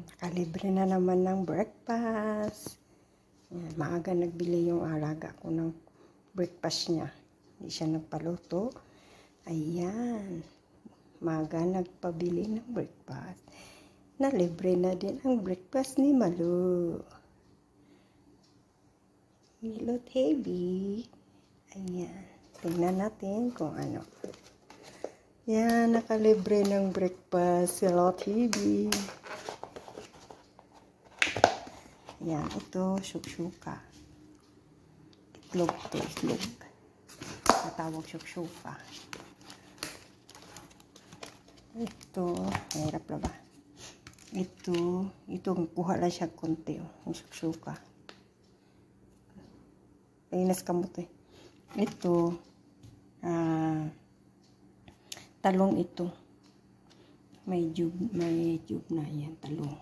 Nakalibre na naman ng breakfast. Yan, maaga nagbili yung alaga ko ng breakfast niya. Hindi siya nagpaluto. Ayan. Maaga nagpabili ng breakfast. Nalibre na din ang breakfast ni Malu. Milot Heavy. Ayan. Tingnan natin kung ano. Yan, nakalibre ng breakfast si Lot Heavy. Yan, ito, syukshuka. Itlog to, itlog. Natawag syukshuka. Ito, mahirap na ba? Ito, kuha lang siya konti, yung syukshuka. Painas kamot eh. Ito, talong ito. May tube na yan, talong.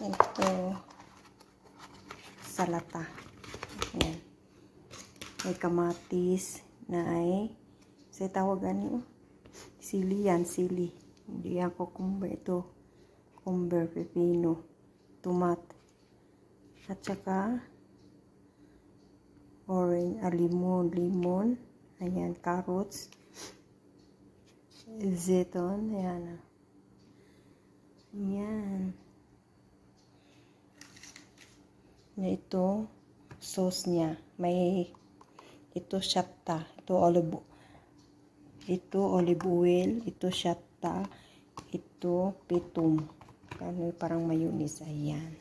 Ito, salata. Yan. May kamatis na ay, sa tawagan nyo, sili yan, sili. Hindi yan cucumber. Ito, cucumber, pepino, tomat. At saka, orange, limon. Ayan, carrots. Zeton, ayan. Ayan. Ito, sauce niya. May, ito shatta. Ito olive oil. Ito shatta. Ito pitum. Parang mayonnaise. Ayan.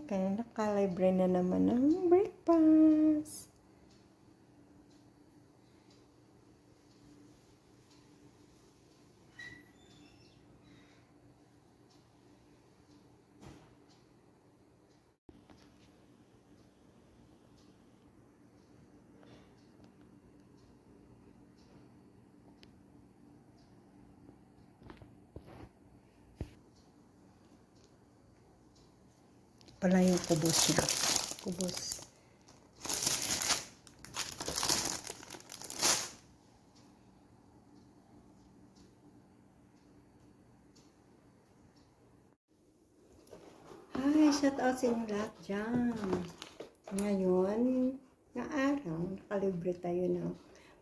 Kaya nakalibre na naman ng breakfast. Pala yung kubos niya. Kubos. Hi, shout out sa inyo lahat dyan. Ngayon, na araw, nakalibre tayo ng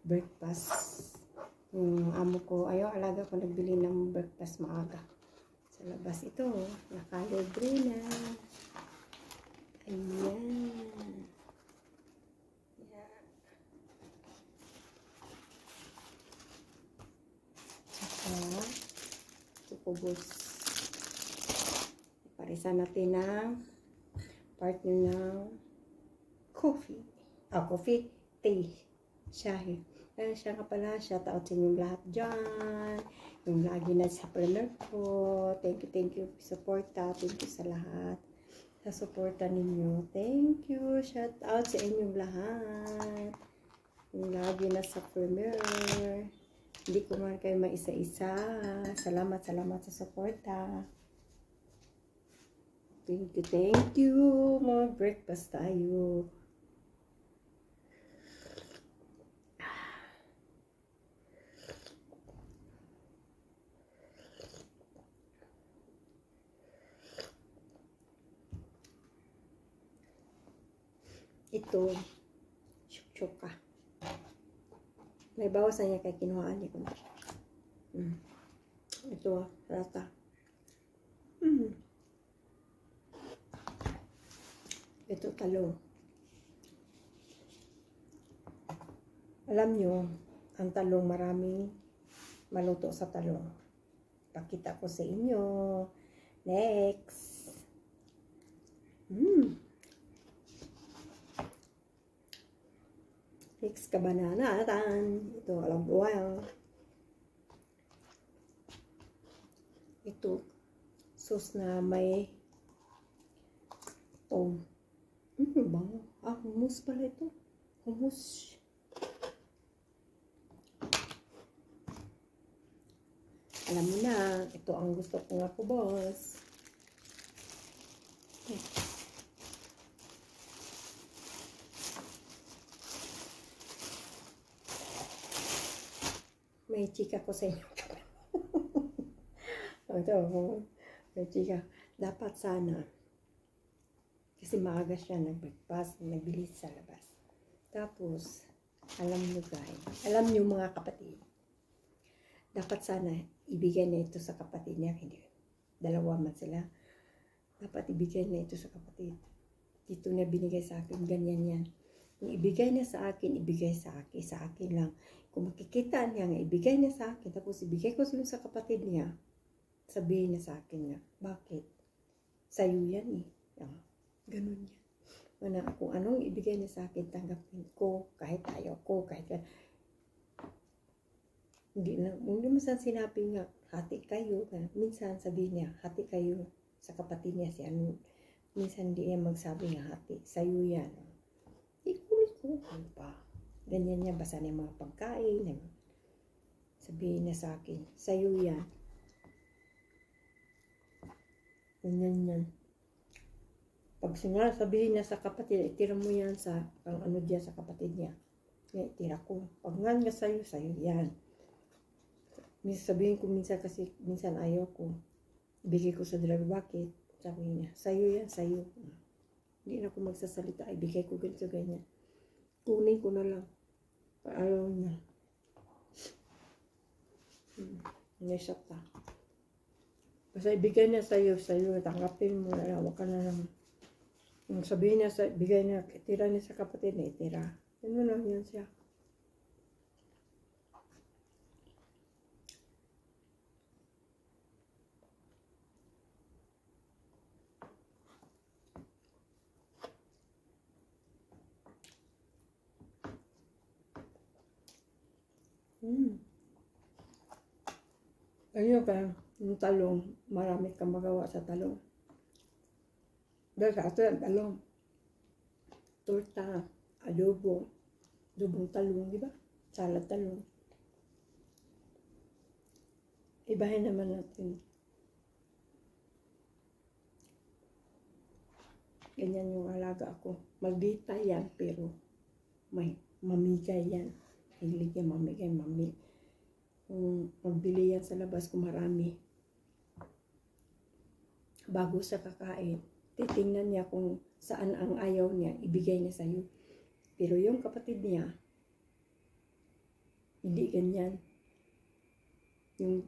breakfast. Yung amo ko, alaga ko nagbili ng breakfast maaga. Sa labas ito, nakalibre na. Ayan. Ayan. Saka, kubos. Parisan natin ng partner ng coffee. Coffee, tea, shahi. Siya nga pala, shout out sa inyong lahat dyan. Yung lagi na sa partner ko. Thank you, supporta. Thank you sa lahat. Sa suporta ninyo. Thank you. Shout out sa inyong lahat. Yung lagi na sa premiere. Hindi ko man kayo maisa-isa. Salamat sa suporta. Thank you. Mag-breakfast tayo. Ito, syukshuka. May bawasan niya kay kinuhaan niya kunti. Ito, rata. Ito, talong. Alam nyo, ang talong maraming maluto sa talong. Pakita ko sa inyo. Next. Next, kabananatan. Ito, alam buwang. Ito, sauce na may tom. Bango. Hummus pala ito. Hummus. Alam mo na, ito ang gusto ko nga po, boss. may chika ko sa inyo. Ito, may chika. Dapat sana, kasi maaga siya nag-breakfast, nagbilis sa labas. Tapos, alam nyo guys, alam nyo mga kapatid, dapat sana ibigay na ito sa kapatid niya. Hindi, dalawa man sila. Dapat ibigay na ito sa kapatid. Dito na binigay sa akin, ganyan yan. Kung ibigay niya sa akin, ibigay sa akin lang. Kung makikita niya nga, ibigay niya sa akin, tapos ibigay ko sa kapatid niya, sabihin niya sa akin nga, bakit? Sa'yo yan eh. Ganun yan. Kung anong ibigay niya sa akin, tanggapin ko, kahit ayaw ko, kahit hindi minsan sinabi nga, hati kayo. Minsan sabihin niya, hati kayo sa kapatid niya. Minsan hindi niya magsabi nga, hati, sa'yo yan. Ikulit ko pa. Ganyan niya, basa niya mga pagkain. Sabihin niya sa akin, sa'yo yan. Ganyan yan. Pag sabihin niya sa kapatid, itira mo yan sa, ano diyan sa kapatid niya. Kaya itira ko. Pag nga sa'yo, sa'yo yan. Sabihin ko minsan kasi, minsan ayaw ko. Ibigay ko sa driver, bakit? Sabi niya, sa'yo yan, sa'yo. Hindi na ako magsasalita, ibigay ko ganito, ganyan. Kunin ko na lang. Ayaw niya. Nesa pa. Basta ibigay niya sa'yo, tanggapin mo na lang, huwag ka na lang. Sabihin niya, bigay niya, itira niya sa kapatid niya, itira. Ano lang yan siya. Ayun ka, yung talong, marami kang magawa sa talong. Dahil sa ato yung talong, torta, adobong talong, di ba? Salad talong. Ibahin naman natin. Ganyan yung alaga ako. Maldita yan, pero may mamigay yan. Hilig yan, mamigay. Kung magbili yan sa labas kung marami, bago sa kakain, titingnan niya kung saan ang ayaw niya, ibigay niya sa'yo. Pero yung kapatid niya, hindi ganyan. Yung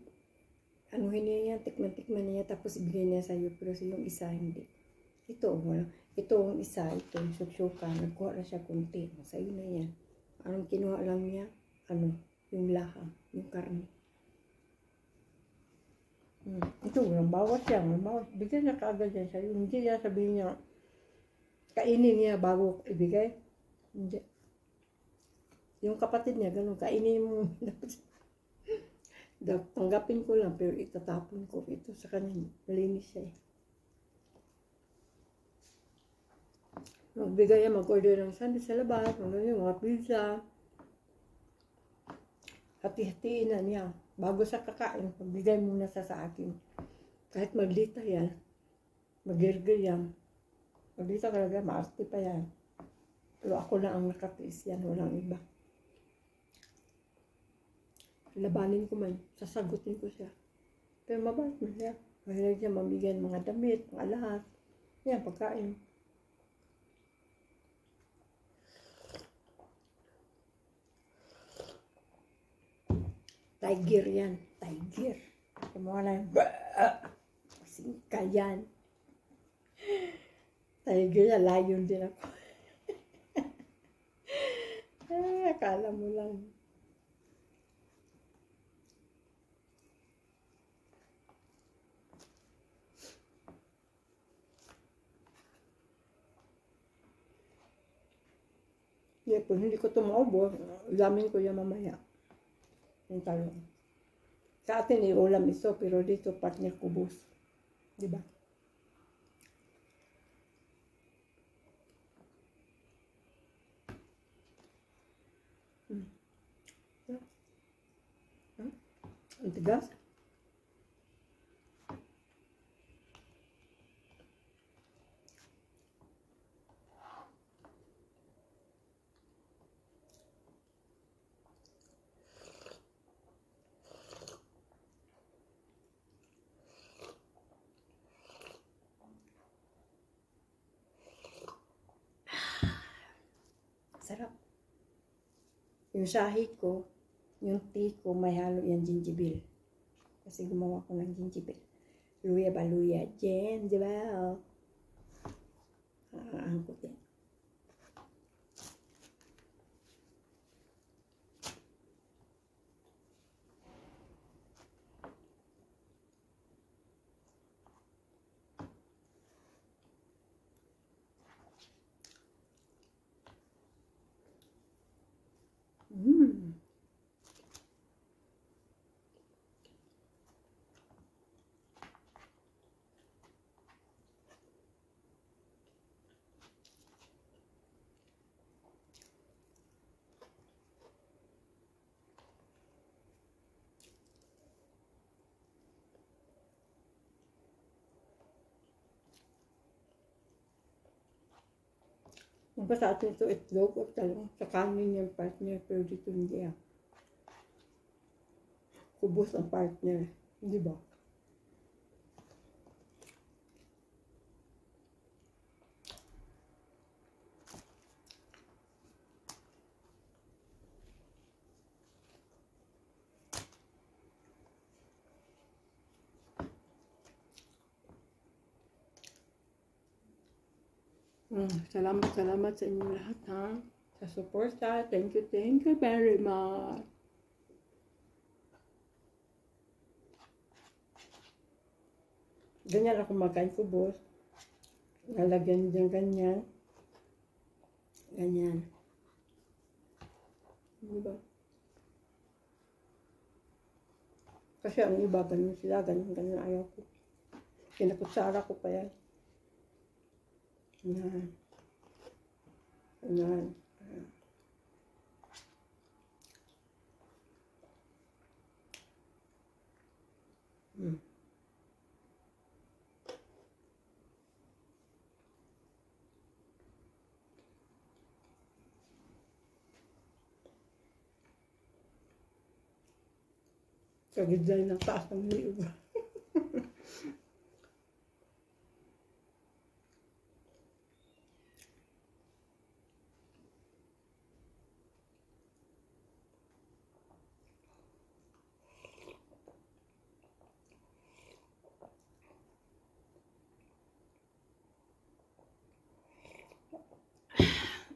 anuhin niya yan, tikman niya, tapos ibigay niya sa'yo. Pero yung isa, hindi. Itong isa, itong suksyoka, nagkuha na siya kunti. Sa'yo na yan. Anong kinuha lang niya? Yung laham, yung karne. Ito, bawas siya. Bigyan niya kaagad yan sa'yo. Hindi niya sabihin niya, kainin niya bago ibigay. Hindi. Yung kapatid niya, ganun, kainin mo. Tanggapin ko lang, pero itatapon ko. Ito sa kanya, malinis siya eh. Magbigay yan, mag-order ng sandwich sa labas, mga pizza. Hati-hatiin na niya. Bago sa kakain, magbigay muna sa akin. Kahit maglita yan, magirgir yan. Maglita talaga, maarte pa yan. Pero ako lang ang nakatiis yan, walang iba. Labanin ko man, sasagutin ko siya. Pero mabait mo siya. Mahilig niya mamigay mga damit, mga lahat. Yan, pagkain. Tiger yan. Tiger. Kumuha na yung singka yan. Tiger yan. Lion din ako. Akala mo lang. Kung hindi ko ito maubos, ulamin ko yan mamaya. Yung talong. Sa atin ulam ito, pero dito partner kubos. Diba? Ang tigas. Sarap. Yung shahi ko, yung tea ko, may halo yan gingibil. Kasi gumawa ko ng gingibil. Luya ba? Luya. Gingibil. Angkot yan. Yung pa sa atin ito, itlog at talong. Sa kanin yung partner, pero dito hindi ah. Kubos ang partner. Hindi ba? Salamat sa inyo lahat ha. Sa suporta. Thank you very much. Ganyan ako makain kubos. Nalagyan dyan ganyan. Ganyan. Diba? Kasi ang iba, ganun sila. Ganun ayaw ko. Kinakutsara ko pa yan. Yan. Yan. Kagidlay ng taas ng liig.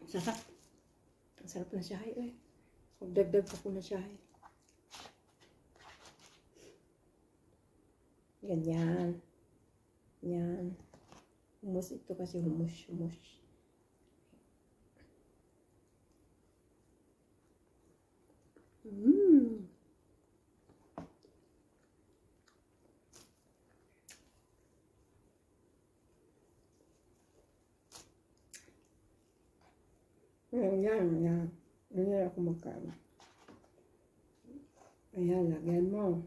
Sarap. Ang sarap ng shahi eh. Magdagdag ako ng shahi. Ganyan. Yan. Humus ito kasi humus. Yan. Ganyan ako magkain. Ayan, lagyan mo.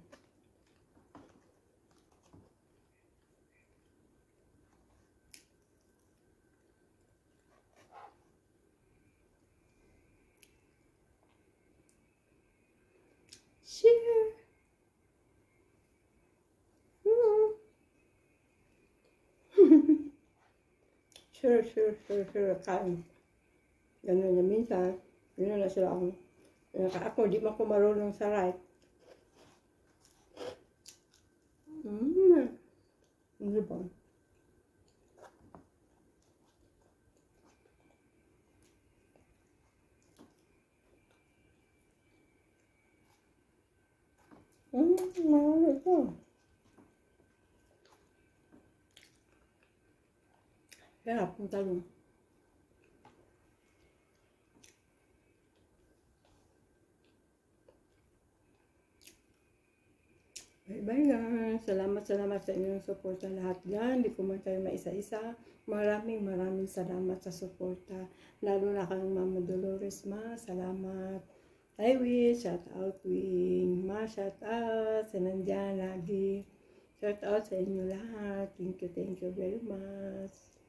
Share. Sure. Kain. Ganun na minsan. Ganun na sila ako. Ako, di mo ako marunong sa right. Hindi ba? Marami ito. Kaya, punta lang. Bye guys. Salamat sa inyong suporta lahat dyan. Hindi ko man kayo maisa-isa. Maraming salamat sa suporta. Lalo na kang Mama Dolores ma. Salamat. I wish, shout out Wing. Ma, shout out. Sa nandyan lagi. Shout out sa inyo lahat. Thank you very much.